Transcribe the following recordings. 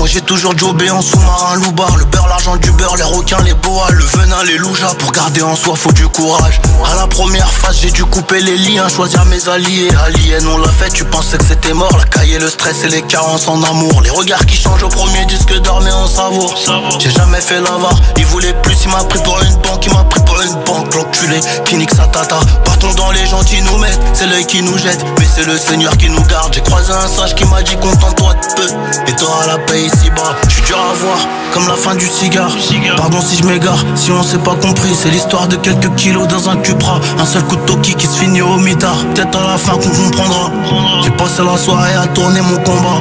moi j'ai toujours jobé en sous-marin loupard. Le beurre, l'argent du beurre, les requins, les boas, le venin, les loujas. Pour garder en soi faut du courage. À la première phase j'ai dû couper les liens, choisir mes alliés. Alien on l'a fait, tu pensais que c'était mort. La cahier, le stress et les carences en amour. Les regards qui changent au premier disque d'or mais on savoure. J'ai jamais fait l'avare, il voulait plus, il m'a pris pour une banque. Il m'a pris pour une banque, l'enculé qui nique sa tata. Partons dans les gentils nous mettent, c'est l'œil qui nous jette. Mais c'est le Seigneur qui nous garde. J'ai croisé un sage qui m'a dit contente-toi de peu et t'auras la paix ici-bas. J'suis dur à voir, comme la fin du cigare. Pardon si je m'égare, si on s'est pas compris. C'est l'histoire de quelques kilos dans un Cupra. Un seul coup de toki qui se finit au mitard. Peut-être à la fin qu'on comprendra. J'ai passé la soirée à tourner mon combat.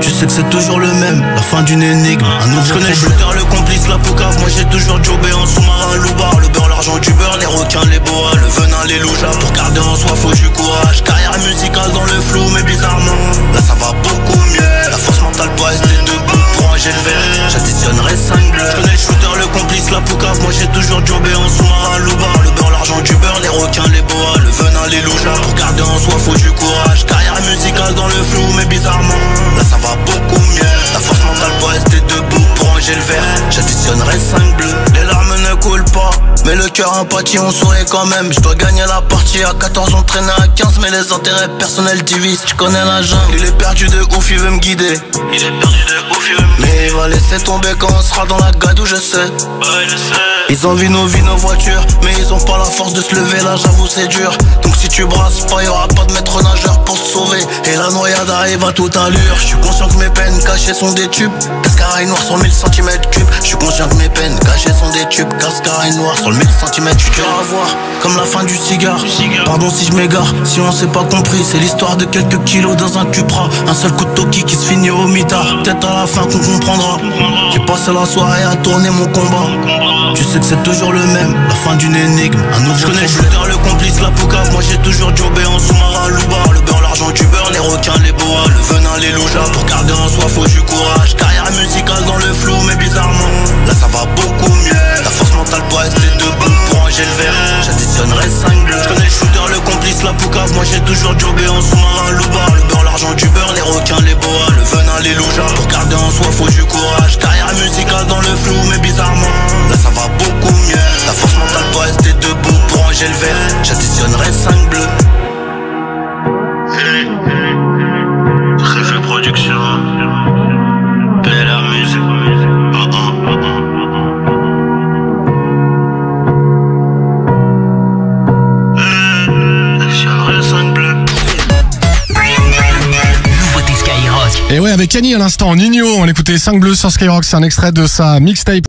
Tu sais que c'est toujours le même, la fin d'une énigme. Un nouveau je connais le shooter, le complice, la poucave. Moi j'ai toujours jobé en sous-marin loupard. Le beurre, l'argent du beurre, les requins, les boas, le venin, les loujas. Pour garder en soi faut du courage. Carrière musicale dans le flou mais bizarrement là ça va beaucoup mieux. La force mentale pour rester debout. Pour ranger le verre, j'additionnerai 5 bleus. Je connais le shooter, le complice, la poucave. Moi j'ai toujours jobé en sous-marin loupard. Le beurre, l'argent du beurre, les requins, les boas, le venin, les loujas. Pour garder en soi faut du courage. Carrière musicale dans le flou mais bizarrement là ça va beaucoup mieux. La force mentale pour rester debout. Pour ranger le verre, j'additionnerai 5 bleus. Les larmes ne coulent pas mais le cœur impatie, on sourit quand même. Je dois gagner la partie, à 14 on traînait à 15. Mais les intérêts personnels divisent, tu connais la jungle. Il est perdu de ouf, il veut me guider. Il est perdu de ouf, il veut me guider. Mais il va laisser tomber quand on sera dans la gadou, je sais. Ouais, je sais. Ils envient nos vies, nos voitures, mais ils ont pas la force de se lever, là j'avoue c'est dur. Donc si tu brasses pas, y'aura pas de maître nageur pour se sauver. Et la noyade arrive à toute allure. Je suis conscient que mes peines cachées sont des tubes. Cascaraille noire sur 1000 cm3. Je suis conscient que mes peines cachées sont des tubes. Cascaraille noire sur 1000 cm. Je suis dur à voir, comme la fin du cigare. Pardon si je m'égare, si on s'est pas compris. C'est l'histoire de quelques kilos dans un Cupra. Un seul coup de toki qui se finit au mitard. Peut-être à la fin qu'on comprendra. J'ai passé la soirée à tourner mon combat. Tu sais que c'est toujours le même, la fin d'une énigme. Un nouveau je connais le shooter, le complice, la poucave. Moi j'ai toujours jobé en sous-marin loupard. Le beurre, l'argent du beurre, les requins, les boas, le venin, les loujas. Pour garder en soi faut du courage. Carrière musicale dans le flou mais bizarrement là ça va beaucoup mieux. La force mentale pour rester debout. Pour ranger le verre, j'additionnerai 5 bleus. Je connais le shooter, le complice, la poucave. Moi j'ai toujours jobé en sous-marin loupard. Le beurre, l'argent du beurre, les requins, les boas, le venin, les loujas. Pour garder en soi faut du courage. Carrière musicale dans le flou mais bizarrement là ça va beaucoup mieux. La force mentale pour rester debout. Pour ranger le verre, j'additionnerai 5 bleus. Réflex Production, belle musique. Et ouais, avec Kanye à l'instant, Nino, on écoutait 5 bleus sur Skyrock, c'est un extrait de sa mixtape.